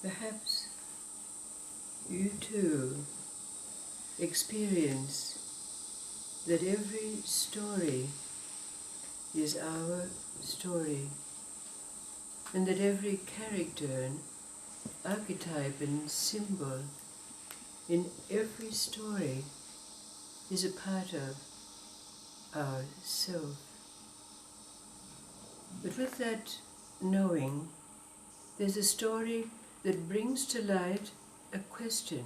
Perhaps you too experience that every story is our story, and that every character and archetype and symbol in every story is a part of our self. But with that knowing, there's a story that brings to light a question.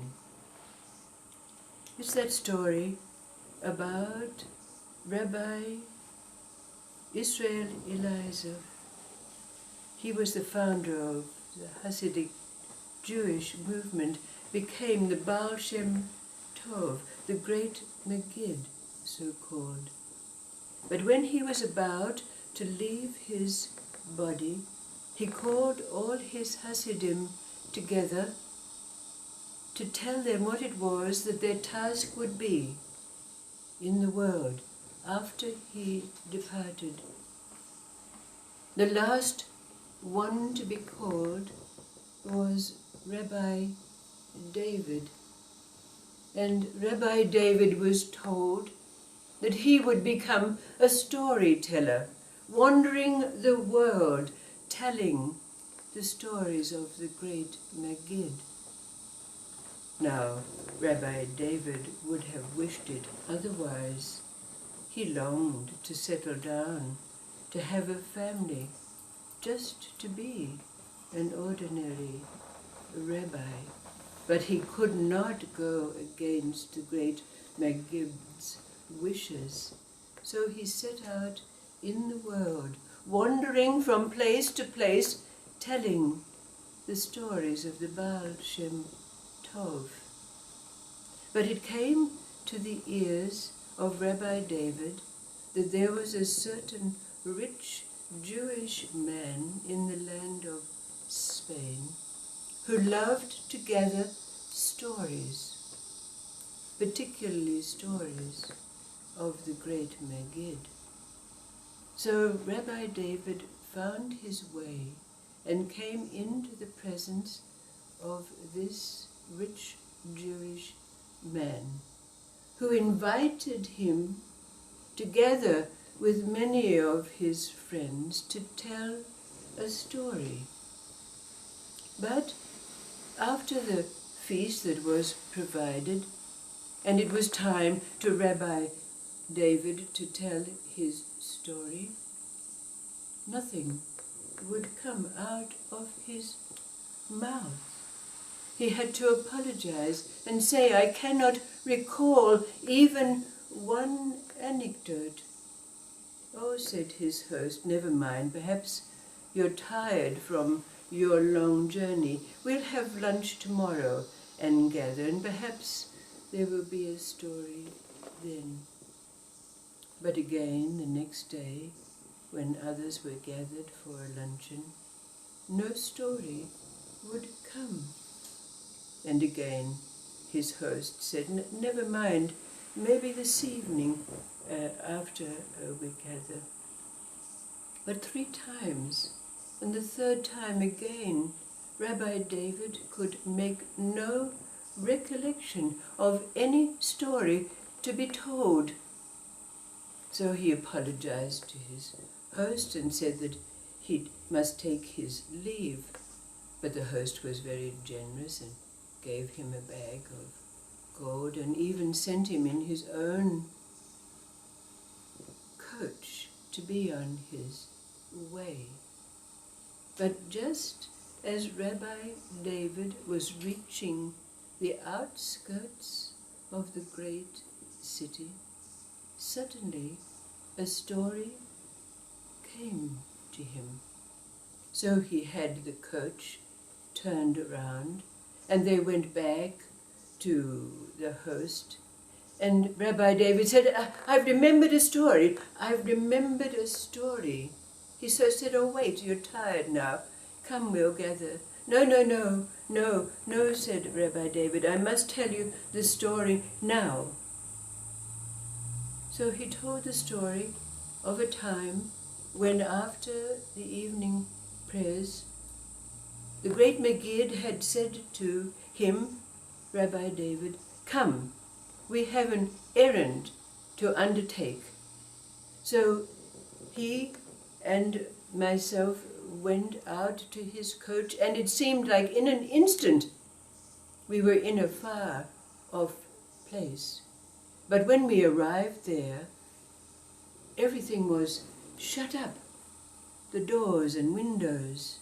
It's that story about Rabbi Israel Elisa. He was the founder of the Hasidic Jewish movement, became the Bal Shem Tov, the great Magid, so-called. But when he was about to leave his body, he called all his Hasidim together to tell them what it was that their task would be in the world after he departed. The last one to be called was Rabbi David. And Rabbi David was told that he would become a storyteller, wandering the world, telling the stories of the great Magid. Now, Rabbi David would have wished it otherwise. He longed to settle down, to have a family, just to be an ordinary rabbi. But he could not go against the great Magid's wishes. So he set out in the world, wandering from place to place, telling the stories of the Bal Shem Tov. But it came to the ears of Rabbi David that there was a certain rich Jewish man in the land of Spain who loved to gather stories, particularly stories of the great Magid. So Rabbi David found his way and came into the presence of this rich Jewish man, who invited him, together with many of his friends, to tell a story. But after the feast that was provided, and it was time to Rabbi David to tell his story, nothing would come out of his mouth. He had to apologize and say, "I cannot recall even one anecdote." "Oh," said his host, "never mind, perhaps you're tired from your long journey. We'll have lunch tomorrow and gather, and perhaps there will be a story then." But again, the next day, when others were gathered for a luncheon, no story would come. And again his host said, "Never mind, maybe this evening after we gather." But 3 times, and the 3rd time again, Rabbi David could make no recollection of any story to be told. So he apologized to his host and said that he must take his leave. But the host was very generous and gave him a bag of gold and even sent him in his own coach to be on his way. But just as Rabbi David was reaching the outskirts of the great city, suddenly a story came to him. So he had the coach turned around, and they went back to the host. And Rabbi David said, "I've remembered a story. I've remembered a story." He said, "Oh, wait, you're tired now. Come, we'll gather." No, said Rabbi David. "I must tell you the story now." So he told the story of a time when, after the evening prayers, the great Magid had said to him, Rabbi David, "Come, we have an errand to undertake." So he and myself went out to his coach, and it seemed like in an instant we were in a far-off place. But when we arrived there, everything was shut up, the doors and windows.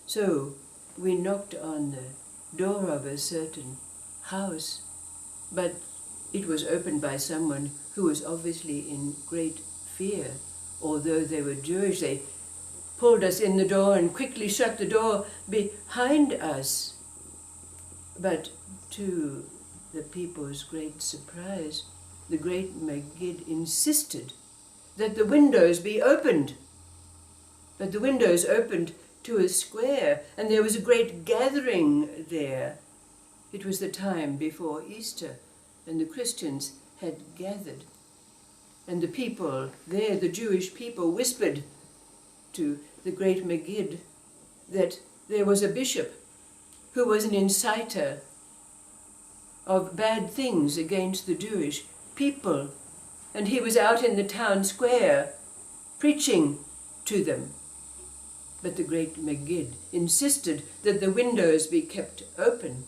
So we knocked on the door of a certain house, but it was opened by someone who was obviously in great fear. Although they were Jewish, they pulled us in the door and quickly shut the door behind us. But to the people's great surprise, the great Magid insisted that the windows be opened. But the windows opened to a square, and there was a great gathering there. It was the time before Easter, and the Christians had gathered. And the people there, the Jewish people, whispered to the great Magid that there was a bishop who was an inciter of bad things against the Jewish people, and he was out in the town square preaching to them. But the great Magid insisted that the windows be kept open.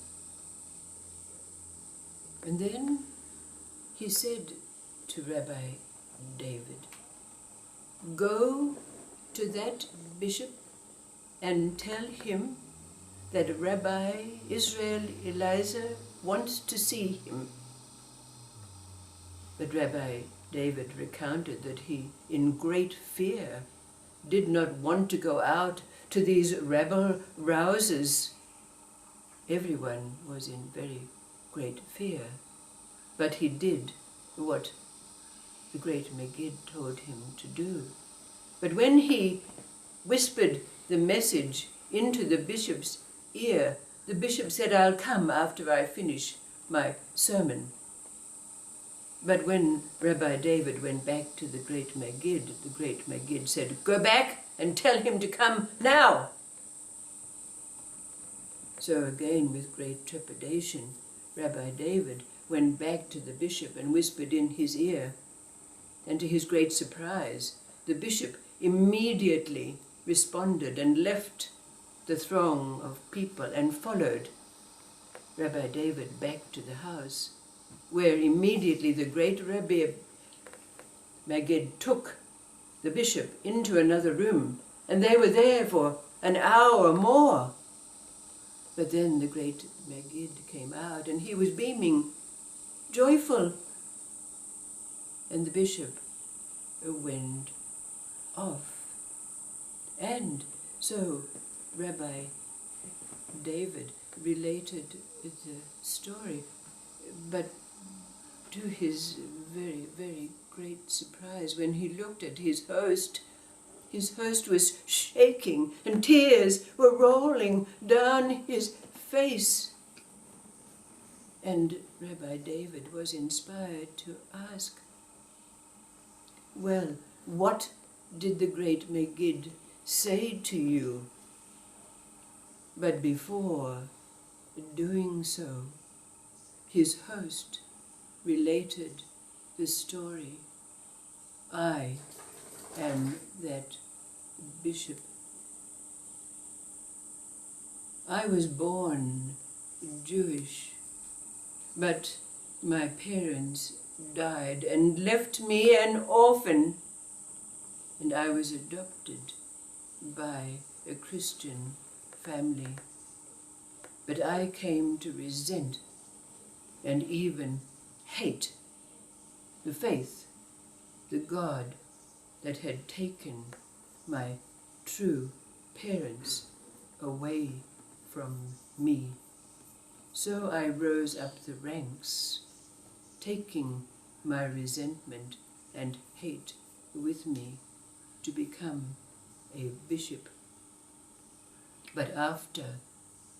And then he said to Rabbi David, "Go to that bishop and tell him that Rabbi Israel Elisa wants to see him." But Rabbi David recounted that he, in great fear, did not want to go out to these rebel rousers. Everyone was in very great fear, but he did what the great Magid told him to do. But when he whispered the message into the bishop's ear, the bishop said, "I'll come after I finish my sermon." But when Rabbi David went back to the great Magid said, "Go back and tell him to come now." So again, with great trepidation, Rabbi David went back to the bishop and whispered in his ear. And to his great surprise, the bishop immediately responded and left the throng of people and followed Rabbi David back to the house, where immediately the great Rabbi Magid took the bishop into another room, and they were there for an hour or more. But then the great Magid came out, and he was beaming, joyful, and the bishop went off. And so Rabbi David related the story, but to his very, very great surprise, when he looked at his host was shaking and tears were rolling down his face. And Rabbi David was inspired to ask, "Well, what did the great Magid say to you?" But before doing so, his host related the story. "I am that bishop. I was born Jewish, but my parents died and left me an orphan, and I was adopted by a Christian family. But I came to resent and even hate the faith, the God that had taken my true parents away from me. So I rose up the ranks, taking my resentment and hate with me to become a bishop. But after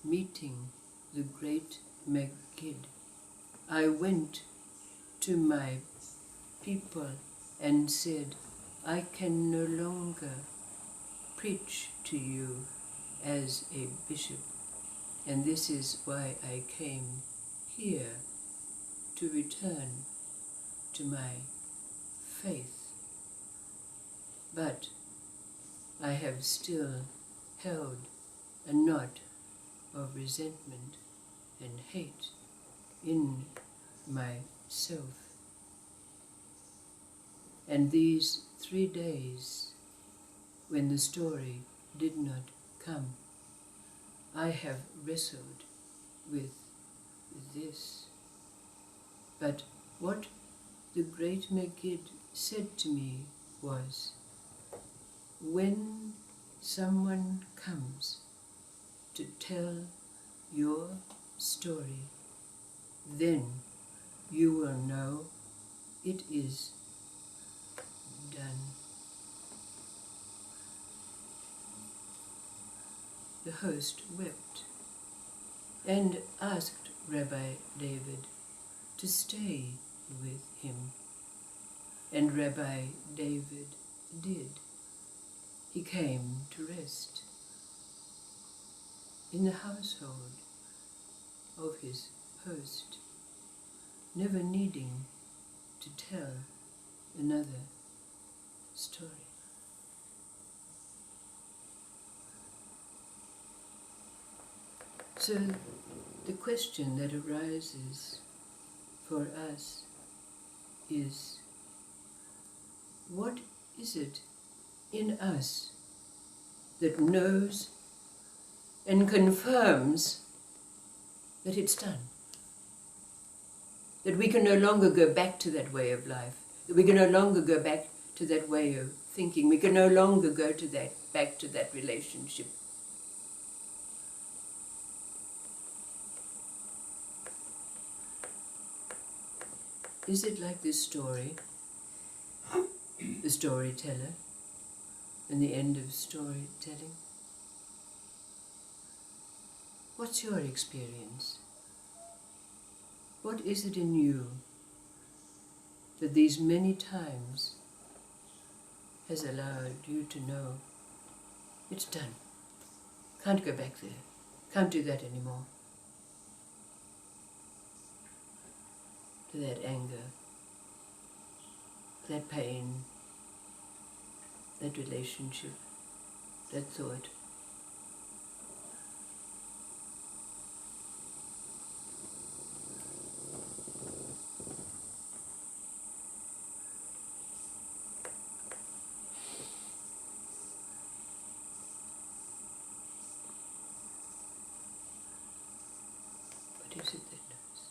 meeting the great Magid, I went to my people and said, I can no longer preach to you as a bishop. And this is why I came here, to return to my faith. But I have still held a knot of resentment and hate in myself. And these 3 days, when the story did not come, I have wrestled with this. But what the great Magid said to me was, when someone comes to tell your story, then you will know it is done. The host wept and asked Rabbi David to stay with him. And Rabbi David did. He came to rest in the household of his host, never needing to tell another story. So the question that arises for us is, what is it in us that knows and confirms that it's done? That we can no longer go back to that way of life, that we can no longer go back to that way of thinking, we can no longer go to that, back to that relationship. Is it like this story, the storyteller, and the end of storytelling? What's your experience? What is it in you that these many times has allowed you to know it's done? Can't go back there. Can't do that anymore. To that anger, that pain, that relationship, that thought. What is it that knows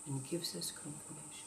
and gives us confirmation?